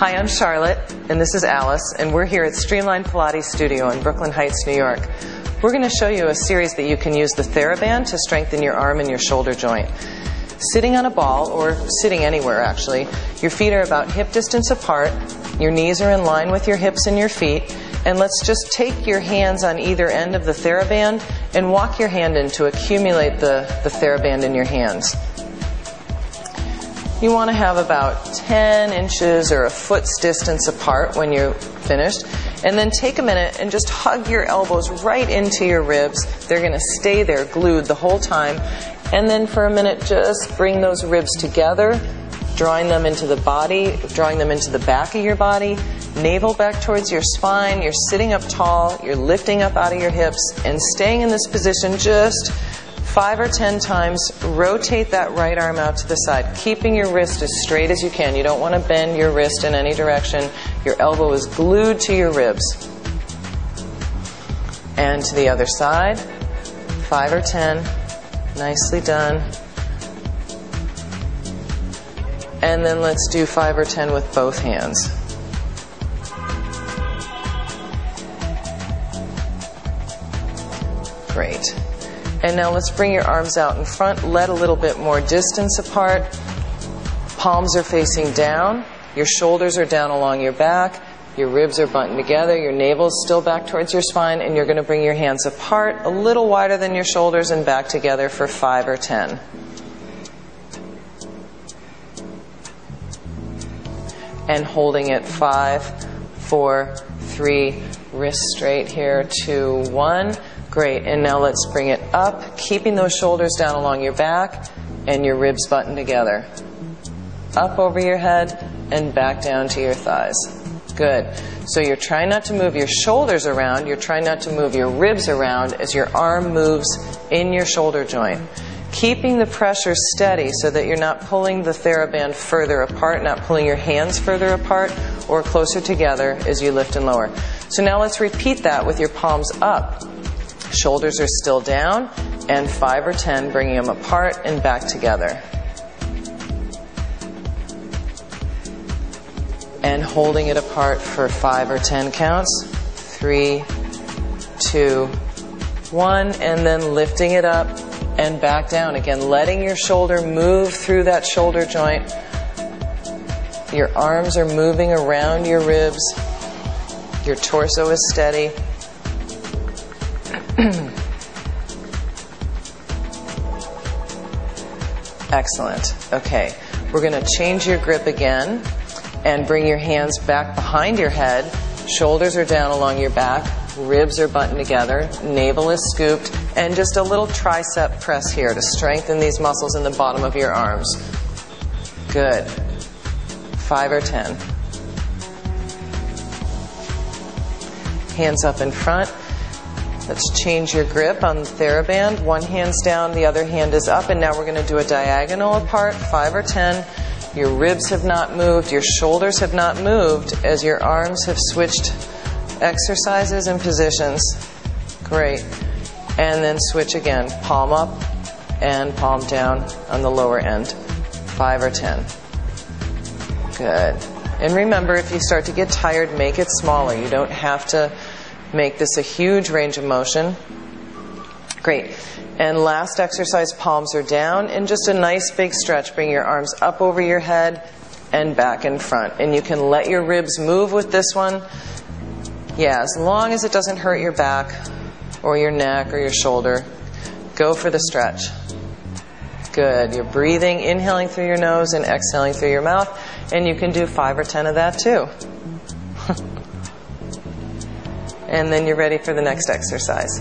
Hi, I'm Charlotte, and this is Alice, and we're here at Streamline Pilates Studio in Brooklyn Heights, New York. We're going to show you a series that you can use the Thera Band to strengthen your arm and your shoulder joint. Sitting on a ball, or sitting anywhere actually, your feet are about hip distance apart, your knees are in line with your hips and your feet, and let's just take your hands on either end of the Thera Band and walk your hand in to accumulate the Thera Band in your hands. You want to have about 10 inches or a foot's distance apart when you're finished. And then take a minute and just hug your elbows right into your ribs. They're going to stay there glued the whole time. And then for a minute, just bring those ribs together, drawing them into the body, drawing them into the back of your body, navel back towards your spine. You're sitting up tall, you're lifting up out of your hips, and staying in this position just 5 or 10 times. Rotate that right arm out to the side, keeping your wrist as straight as you can. You don't want to bend your wrist in any direction. Your elbow is glued to your ribs. And to the other side, 5 or 10. Nicely done. And then let's do 5 or 10 with both hands. Great. And now let's bring your arms out in front, let a little bit more distance apart. Palms are facing down, your shoulders are down along your back, your ribs are buttoned together, your navel is still back towards your spine, and you're going to bring your hands apart, a little wider than your shoulders, and back together for 5 or 10. And holding it 5, 4, 3, wrist straight here, 2, 1. Great, and now let's bring it up, keeping those shoulders down along your back and your ribs buttoned together. Up over your head and back down to your thighs. Good. So you're trying not to move your shoulders around, you're trying not to move your ribs around as your arm moves in your shoulder joint. Keeping the pressure steady so that you're not pulling the Thera Band further apart, not pulling your hands further apart or closer together as you lift and lower. So now let's repeat that with your palms up. Shoulders are still down, and 5 or 10, bringing them apart and back together. And holding it apart for 5 or 10 counts. 3, 2, 1, and then lifting it up and back down. Again, letting your shoulder move through that shoulder joint. Your arms are moving around your ribs. Your torso is steady. Excellent. Okay, we're going to change your grip again and bring your hands back behind your head. Shoulders are down along your back, ribs are buttoned together, navel is scooped, and just a little tricep press here to strengthen these muscles in the bottom of your arms. Good. 5 or 10. Hands up in front. Let's change your grip on the Thera Band. One hand's down, the other hand is up, and now we're going to do a diagonal apart, 5 or 10. Your ribs have not moved, your shoulders have not moved as your arms have switched exercises and positions. Great. And then switch again, palm up and palm down on the lower end, 5 or 10. Good. And remember, if you start to get tired, make it smaller. You don't have to make this a huge range of motion. Great. And last exercise, palms are down, and just a nice big stretch. Bring your arms up over your head and back in front. And you can let your ribs move with this one. Yeah, as long as it doesn't hurt your back or your neck or your shoulder. Go for the stretch. Good. You're breathing, inhaling through your nose and exhaling through your mouth. And you can do 5 or 10 of that too. And then you're ready for the next exercise.